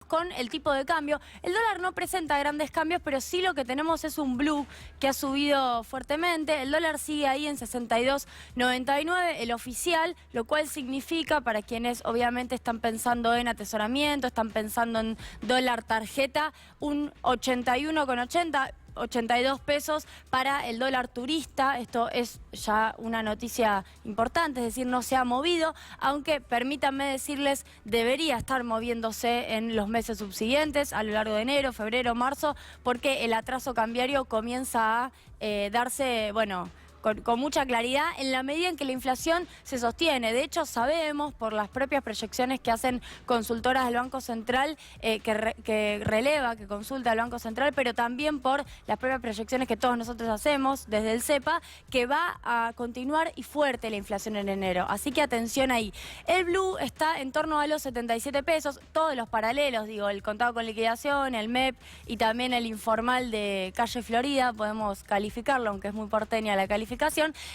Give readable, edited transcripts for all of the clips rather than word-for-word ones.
con el tipo de cambio. El dólar no presenta grandes cambios, pero sí lo que tenemos es un blue que ha subido fuertemente. El dólar sigue ahí en 62.99, el oficial, lo cual significa, para quienes obviamente están pensando en atesoramiento, están pensando en dólar tarjeta, un 81,80. 82 pesos para el dólar turista. Esto es ya una noticia importante, es decir, no se ha movido, aunque permítanme decirles, debería estar moviéndose en los meses subsiguientes, a lo largo de enero, febrero, marzo, porque el atraso cambiario comienza a darse, bueno, con mucha claridad en la medida en que la inflación se sostiene. De hecho, sabemos por las propias proyecciones que hacen consultoras del Banco Central, que consulta el Banco Central, pero también por las propias proyecciones que todos nosotros hacemos desde el CEPA, que va a continuar y fuerte la inflación en enero. Así que atención ahí. El blue está en torno a los 77 pesos, todos los paralelos, digo, el contado con liquidación, el MEP y también el informal de Calle Florida, podemos calificarlo, aunque es muy porteña la calificación,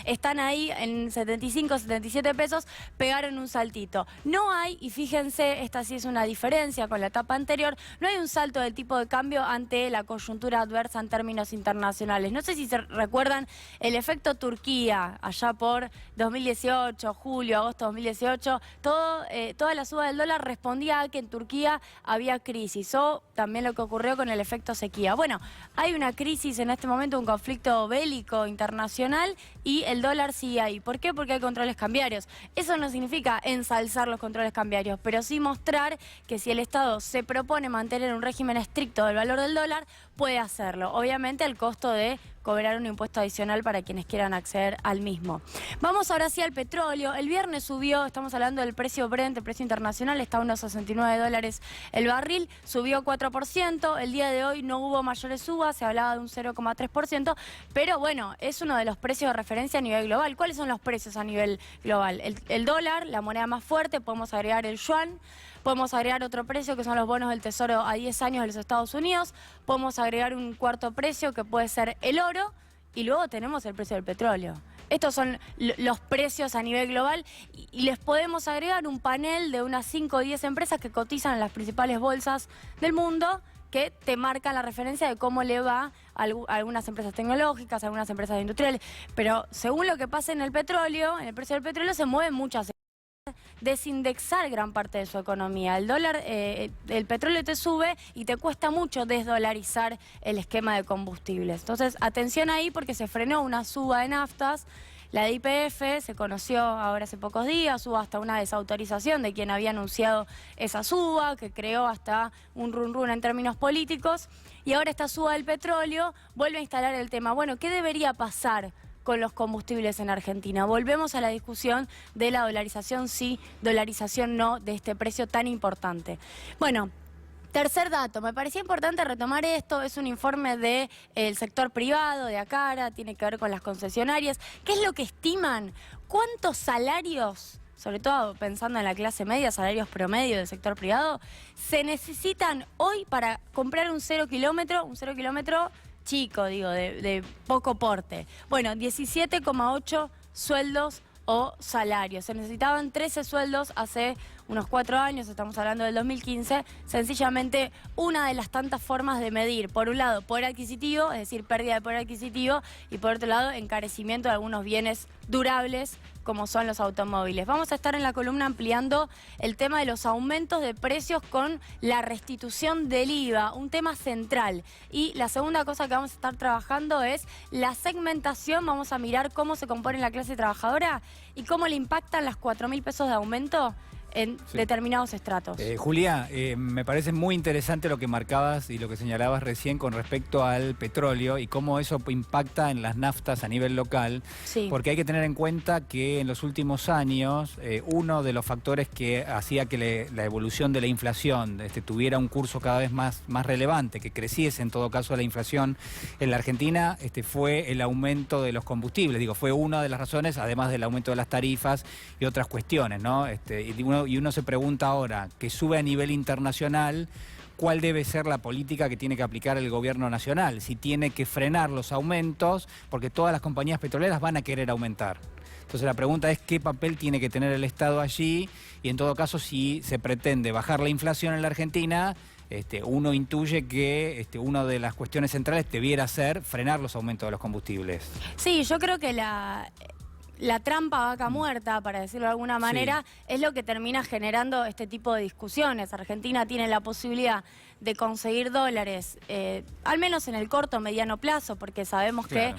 están ahí en 75, 77 pesos, pegaron un saltito. No hay, y fíjense, esta sí es una diferencia con la etapa anterior, no hay un salto del tipo de cambio ante la coyuntura adversa en términos internacionales. No sé si se recuerdan el efecto Turquía, allá por 2018, julio, agosto 2018, toda la suba del dólar respondía a que en Turquía había crisis, o también lo que ocurrió con el efecto sequía. Bueno, hay una crisis en este momento, un conflicto bélico internacional, y el dólar sigue ahí. ¿Por qué? Porque hay controles cambiarios. Eso no significa ensalzar los controles cambiarios, pero sí mostrar que si el Estado se propone mantener un régimen estricto del valor del dólar, puede hacerlo. Obviamente al costo de cobrar un impuesto adicional para quienes quieran acceder al mismo. Vamos ahora sí al petróleo. El viernes subió, estamos hablando del precio Brent, el precio internacional, está a unos 69 dólares el barril, subió 4%. El día de hoy no hubo mayores subas, se hablaba de un 0,3%, pero bueno, es uno de los precios de referencia a nivel global. ¿Cuáles son los precios a nivel global? El dólar, la moneda más fuerte, podemos agregar el yuan, podemos agregar otro precio que son los bonos del Tesoro a 10 años de los Estados Unidos, podemos agregar un cuarto precio que puede ser el oro, y luego tenemos el precio del petróleo. Estos son los precios a nivel global y les podemos agregar un panel de unas 5 o 10 empresas que cotizan en las principales bolsas del mundo, que te marcan la referencia de cómo le va a algunas empresas tecnológicas, a algunas empresas industriales. Pero según lo que pasa en el petróleo, en el precio del petróleo se mueven muchas desindexar gran parte de su economía. El dólar, el petróleo te sube y te cuesta mucho desdolarizar el esquema de combustibles. Entonces, atención ahí porque se frenó una suba de naftas. La de YPF se conoció ahora hace pocos días, hubo hasta una desautorización de quien había anunciado esa suba, que creó hasta un run en términos políticos. Y ahora esta suba del petróleo vuelve a instalar el tema. Bueno, ¿qué debería pasar con los combustibles en Argentina? Volvemos a la discusión de la dolarización sí, dolarización no, de este precio tan importante. Bueno, tercer dato, me parecía importante retomar esto, es un informe del sector privado, de ACARA, tiene que ver con las concesionarias. ¿Qué es lo que estiman? ¿Cuántos salarios, sobre todo pensando en la clase media, salarios promedio del sector privado, se necesitan hoy para comprar un 0 kilómetro, chico, digo, de poco porte? Bueno, 17,8 sueldos o salarios. Se necesitaban 13 sueldos hace unos 4 años, estamos hablando del 2015, sencillamente una de las tantas formas de medir, por un lado, poder adquisitivo, es decir, pérdida de poder adquisitivo, y por otro lado, encarecimiento de algunos bienes durables, como son los automóviles. Vamos a estar en la columna ampliando el tema de los aumentos de precios con la restitución del IVA, un tema central. Y la segunda cosa que vamos a estar trabajando es la segmentación. Vamos a mirar cómo se compone la clase trabajadora y cómo le impactan las 4.000 pesos de aumento en determinados estratos. Julia, me parece muy interesante lo que marcabas y lo que señalabas recién con respecto al petróleo y cómo eso impacta en las naftas a nivel local, Sí. Porque hay que tener en cuenta que en los últimos años uno de los factores que hacía que la evolución de la inflación tuviera un curso cada vez más relevante, que creciese en todo caso la inflación en la Argentina, fue el aumento de los combustibles. Digo, fue una de las razones, además del aumento de las tarifas y otras cuestiones, ¿no? Y uno se pregunta ahora, que sube a nivel internacional, ¿cuál debe ser la política que tiene que aplicar el gobierno nacional? Si tiene que frenar los aumentos, porque todas las compañías petroleras van a querer aumentar. Entonces la pregunta es qué papel tiene que tener el Estado allí y en todo caso si se pretende bajar la inflación en la Argentina, uno intuye que una de las cuestiones centrales debiera ser frenar los aumentos de los combustibles. Sí, yo creo que la trampa vaca muerta, para decirlo de alguna manera, es lo que termina generando este tipo de discusiones. Argentina tiene la posibilidad de conseguir dólares, al menos en el corto o mediano plazo, porque sabemos que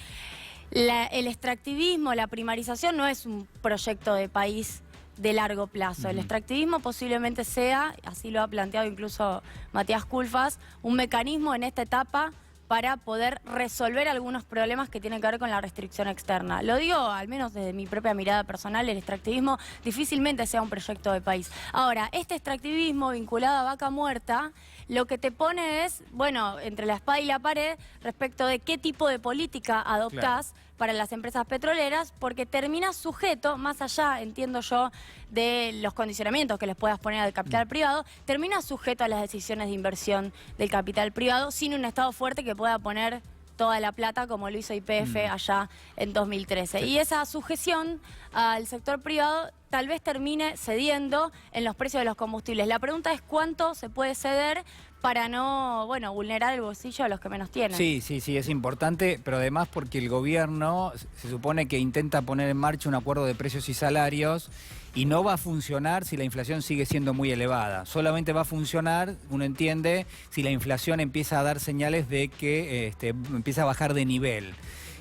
el extractivismo, la primarización no es un proyecto de país de largo plazo. El extractivismo posiblemente sea, así lo ha planteado incluso Matías Culfas, un mecanismo en esta etapa para poder resolver algunos problemas que tienen que ver con la restricción externa. Lo digo, al menos desde mi propia mirada personal, el extractivismo difícilmente sea un proyecto de país. Ahora, este extractivismo vinculado a vaca muerta, lo que te pone es, bueno, entre la espada y la pared respecto de qué tipo de política adoptás para las empresas petroleras, porque termina sujeto, más allá, entiendo yo, de los condicionamientos que les puedas poner al capital privado, termina sujeto a las decisiones de inversión del capital privado sin un Estado fuerte que pueda poner toda la plata como lo hizo YPF allá en 2013. Y esa sujeción al sector privado tal vez termine cediendo en los precios de los combustibles. La pregunta es cuánto se puede ceder para no, bueno, vulnerar el bolsillo de los que menos tienen. Sí, es importante, pero además porque el gobierno se supone que intenta poner en marcha un acuerdo de precios y salarios y no va a funcionar si la inflación sigue siendo muy elevada. Solamente va a funcionar, uno entiende, si la inflación empieza a dar señales de que empieza a bajar de nivel.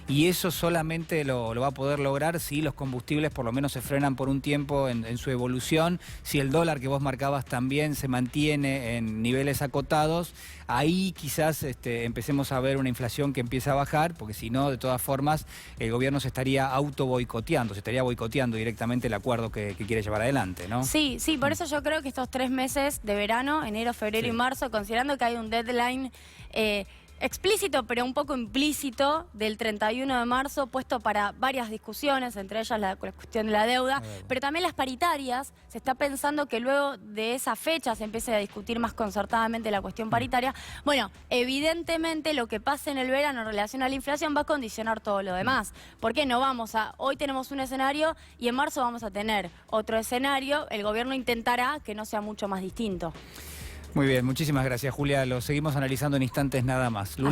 Y eso solamente lo va a poder lograr si los combustibles por lo menos se frenan por un tiempo en su evolución, si el dólar que vos marcabas también se mantiene en niveles acotados, ahí quizás empecemos a ver una inflación que empieza a bajar, porque si no, de todas formas, el gobierno se estaría boicoteando directamente el acuerdo que quiere llevar adelante, ¿no? Sí, por eso yo creo que estos 3 meses de verano, enero, febrero y marzo, considerando que hay un deadline explícito, pero un poco implícito, del 31 de marzo, puesto para varias discusiones, entre ellas la cuestión de la deuda, pero también las paritarias. Se está pensando que luego de esa fecha se empiece a discutir más concertadamente la cuestión paritaria. Bueno, evidentemente lo que pase en el verano en relación a la inflación va a condicionar todo lo demás. ¿Por qué no vamos a...? Hoy tenemos un escenario y en marzo vamos a tener otro escenario. El gobierno intentará que no sea mucho más distinto. Muy bien, muchísimas gracias, Julia. Lo seguimos analizando en instantes nada más.